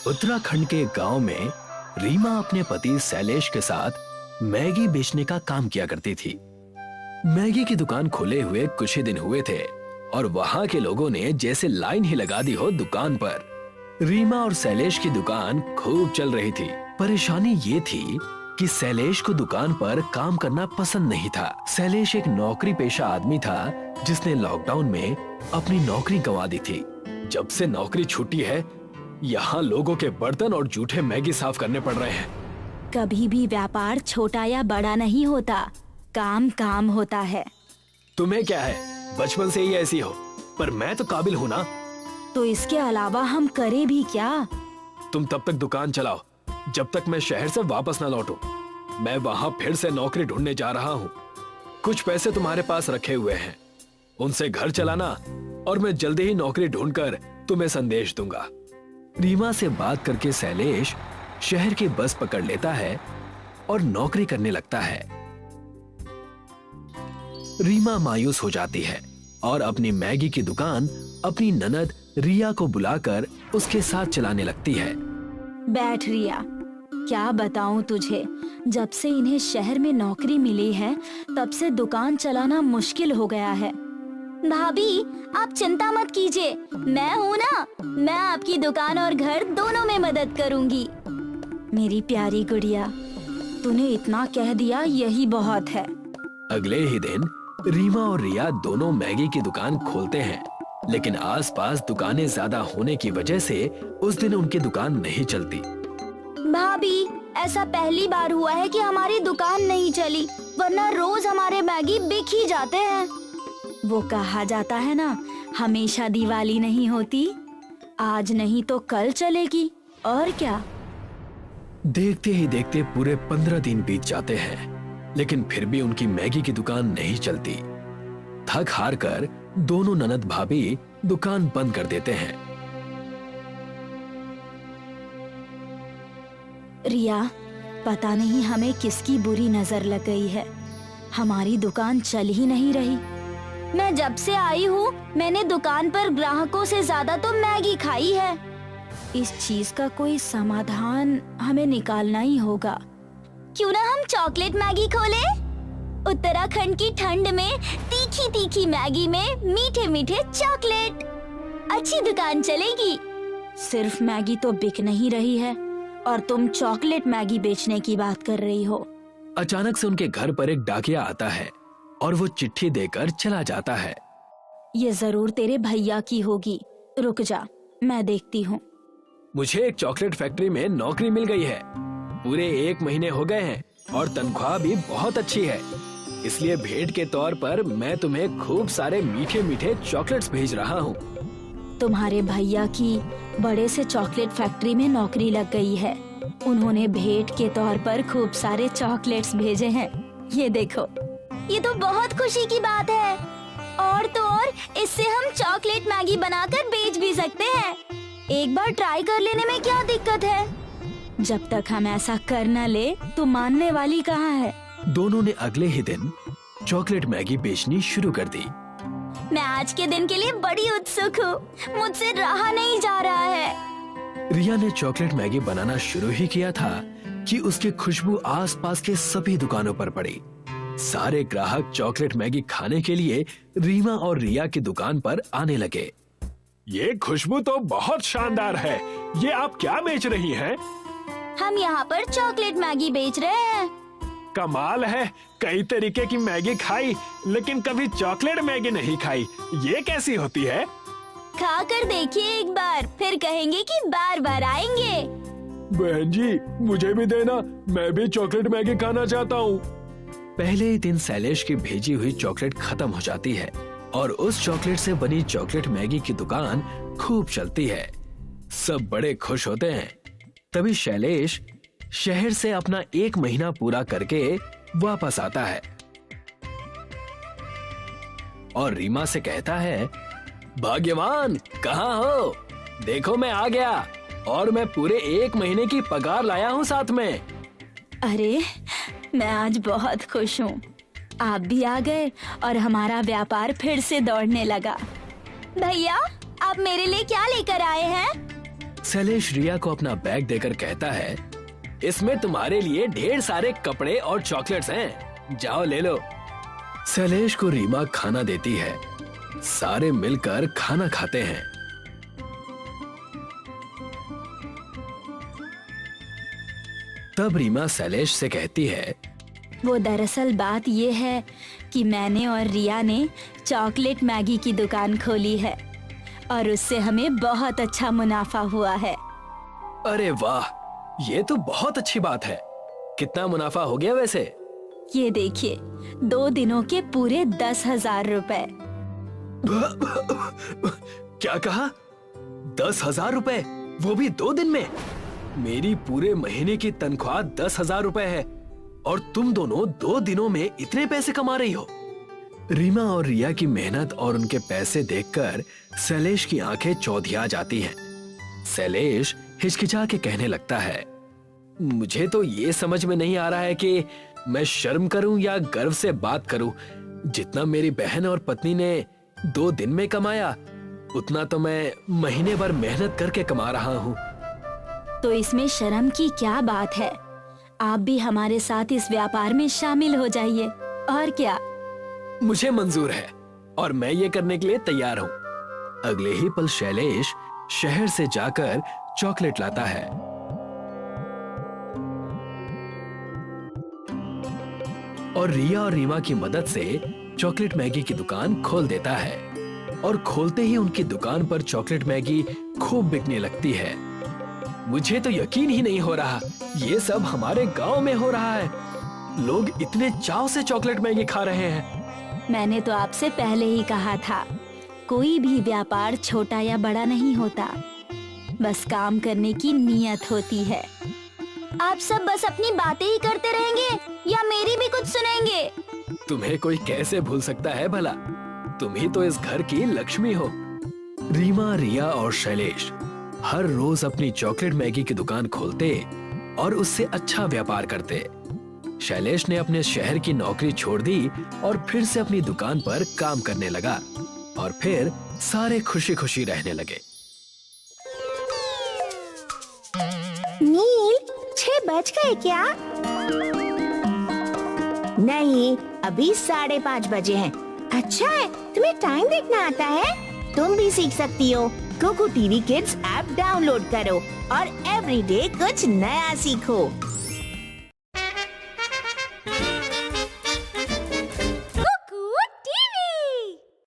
उत्तराखंड के गांव में रीमा अपने पति शैलेश के साथ मैगी बेचने का काम किया करती थी। मैगी की दुकान खोले हुए कुछ ही दिन हुए थे और वहां के लोगों ने जैसे लाइन ही लगा दी हो दुकान पर। रीमा और शैलेश की दुकान खूब चल रही थी। परेशानी ये थी कि शैलेश को दुकान पर काम करना पसंद नहीं था। शैलेश एक नौकरी पेशा आदमी था जिसने लॉकडाउन में अपनी नौकरी गंवा दी थी। जब से नौकरी छूटी है, यहाँ लोगों के बर्तन और जूठे मैगी साफ करने पड़ रहे हैं। कभी भी व्यापार छोटा या बड़ा नहीं होता, काम काम होता है। तुम्हें क्या है, बचपन से ही ऐसी हो, पर मैं तो काबिल हूँ ना। तो इसके अलावा हम करें भी क्या? तुम तब तक दुकान चलाओ जब तक मैं शहर से वापस न लौटूं। मैं वहाँ फिर से नौकरी ढूंढने जा रहा हूँ। कुछ पैसे तुम्हारे पास रखे हुए हैं, उनसे घर चलाना और मैं जल्दी ही नौकरी ढूंढकर तुम्हें संदेश दूंगा। रीमा से बात करके शैलेश शहर की बस पकड़ लेता है और नौकरी करने लगता है। रीमा मायूस हो जाती है और अपनी मैगी की दुकान अपनी ननद रिया को बुलाकर उसके साथ चलाने लगती है। बैठ रिया, क्या बताऊं तुझे, जब से इन्हें शहर में नौकरी मिली है तब से दुकान चलाना मुश्किल हो गया है। भाभी, आप चिंता मत कीजिए, मैं हूँ ना, मैं आपकी दुकान और घर दोनों में मदद करूंगी। मेरी प्यारी गुड़िया, तूने इतना कह दिया यही बहुत है। अगले ही दिन रीमा और रिया दोनों मैगी की दुकान खोलते हैं, लेकिन आसपास दुकानें ज्यादा होने की वजह से उस दिन उनकी दुकान नहीं चलती। भाभी, ऐसा पहली बार हुआ है कि हमारी दुकान नहीं चली, वरना रोज हमारे मैगी बिक ही जाते हैं। वो कहा जाता है ना, हमेशा दिवाली नहीं होती, आज नहीं तो कल चलेगी, और क्या। देखते ही देखते पूरे 15 दिन बीत जाते हैं, लेकिन फिर भी उनकी मैगी की दुकान नहीं चलती। थक हार कर दोनों ननद भाभी दुकान बंद कर देते हैं। रिया, पता नहीं हमें किसकी बुरी नजर लग गई है, हमारी दुकान चल ही नहीं रही। मैं जब से आई हूँ मैंने दुकान पर ग्राहकों से ज्यादा तो मैगी खाई है। इस चीज का कोई समाधान हमें निकालना ही होगा। क्यों ना हम चॉकलेट मैगी खोलें? उत्तराखंड की ठंड में तीखी तीखी मैगी में मीठे मीठे चॉकलेट, अच्छी दुकान चलेगी। सिर्फ मैगी तो बिक नहीं रही है और तुम चॉकलेट मैगी बेचने की बात कर रही हो। अचानक से उनके घर पर एक डाकिया आता है और वो चिट्ठी देकर चला जाता है। ये जरूर तेरे भैया की होगी, रुक जा, मैं देखती हूँ। मुझे एक चॉकलेट फैक्ट्री में नौकरी मिल गई है। पूरे 1 महीने हो गए हैं और तनख्वाह भी बहुत अच्छी है, इसलिए भेंट के तौर पर मैं तुम्हें खूब सारे मीठे मीठे चॉकलेट्स भेज रहा हूँ। तुम्हारे भैया की बड़े से चॉकलेट फैक्ट्री में नौकरी लग गई है, उन्होंने भेंट के तौर पर खूब सारे चॉकलेट्स भेजे हैं। ये देखो, ये तो बहुत खुशी की बात है। और तो और इससे हम चॉकलेट मैगी बनाकर बेच भी सकते हैं। एक बार ट्राई कर लेने में क्या दिक्कत है? जब तक हम ऐसा कर न ले तो मानने वाली कहाँ है। दोनों ने अगले ही दिन चॉकलेट मैगी बेचनी शुरू कर दी। मैं आज के दिन के लिए बड़ी उत्सुक हूँ, मुझसे रहा नहीं जा रहा है। रिया ने चॉकलेट मैगी बनाना शुरू ही किया था कि उसकी खुशबू आसपास के सभी दुकानों पर पड़ी। सारे ग्राहक चॉकलेट मैगी खाने के लिए रीमा और रिया की दुकान पर आने लगे। ये खुशबू तो बहुत शानदार है, ये आप क्या बेच रही हैं? हम यहाँ पर चॉकलेट मैगी बेच रहे हैं। कमाल है, कई तरीके की मैगी खाई लेकिन कभी चॉकलेट मैगी नहीं खाई, ये कैसी होती है? खा कर देखिए एक बार, फिर कहेंगे कि बार बार आएंगे। बहन जी, मुझे भी देना, मैं भी चॉकलेट मैगी खाना चाहता हूँ। पहले ही दिन शैलेश की भेजी हुई चॉकलेट खत्म हो जाती है और उस चॉकलेट से बनी चॉकलेट मैगी की दुकान खूब चलती है। सब बड़े खुश होते हैं। तभी शैलेश शहर से अपना 1 महीना पूरा करके वापस आता है और रीमा से कहता है, भाग्यवान, कहाँ हो? देखो मैं आ गया और मैं पूरे 1 महीने की पगार लाया हूँ साथ में। अरे, मैं आज बहुत खुश हूँ, आप भी आ गए और हमारा व्यापार फिर से दौड़ने लगा। भैया, आप मेरे लिए क्या लेकर आए हैं? शैलेश रिया को अपना बैग देकर कहता है, इसमें तुम्हारे लिए ढेर सारे कपड़े और चॉकलेट्स हैं, जाओ ले लो। शैलेश को रीमा खाना देती है। सारे मिलकर खाना खाते हैं। तब रीमा शैलेश से कहती है, वो दरअसल बात ये है कि मैंने और रिया ने चॉकलेट मैगी की दुकान खोली है और उससे हमें बहुत अच्छा मुनाफा हुआ है। अरे वाह, ये तो बहुत अच्छी बात है। कितना मुनाफा हो गया वैसे? ये देखिए, 2 दिनों के पूरे 10,000 रुपए। क्या कहा? 10,000 रुपए, वो भी 2 दिन में? मेरी पूरे महीने की तनख्वाह 10,000 रुपए है और तुम दोनों 2 दिनों में इतने पैसे कमा रही हो। रीमा और रिया की मेहनत और उनके पैसे देखकर शैलेश की आंखें चौधिया जाती हैं। शैलेश हिचकिचा के कहने लगता है, मुझे तो ये समझ में नहीं आ रहा है कि मैं शर्म करूं या गर्व से बात करूं। जितना मेरी बहन और पत्नी ने 2 दिन में कमाया, उतना तो मैं महीने भर मेहनत करके कमा रहा हूं। तो इसमें शर्म की क्या बात है? आप भी हमारे साथ इस व्यापार में शामिल हो जाइए। और क्या? मुझे मंजूर है और मैं ये करने के लिए तैयार हूँ। अगले ही पल शैलेश शहर से जाकर चॉकलेट लाता है। और रिया और रीमा की मदद से चॉकलेट मैगी की दुकान खोल देता है। और खोलते ही उनकी दुकान पर चॉकलेट मैगी खूब बिकने लगती है। मुझे तो यकीन ही नहीं हो रहा, ये सब हमारे गांव में हो रहा है। लोग इतने चाव से चॉकलेट मैगी खा रहे हैं। मैंने तो आपसे पहले ही कहा था, कोई भी व्यापार छोटा या बड़ा नहीं होता, बस काम करने की नीयत होती है। आप सब बस अपनी बातें ही करते रहेंगे या मेरी भी कुछ सुनेंगे? तुम्हें कोई कैसे भूल सकता है भला? तुम ही तो इस घर की लक्ष्मी हो। रीमा, रिया और शैलेश हर रोज अपनी चॉकलेट मैगी की दुकान खोलते और उससे अच्छा व्यापार करते। शैलेश ने अपने शहर की नौकरी छोड़ दी और फिर से अपनी दुकान पर काम करने लगा और फिर सारे खुशी खुशी रहने लगे। नील, 6 बज गए क्या? नहीं, अभी 5:30 बजे हैं। अच्छा है, तुम्हें टाइम देखना आता है? तुम भी सीख सकती हो। Coco TV kids app download करो और एवरीडे कुछ नया सीखो।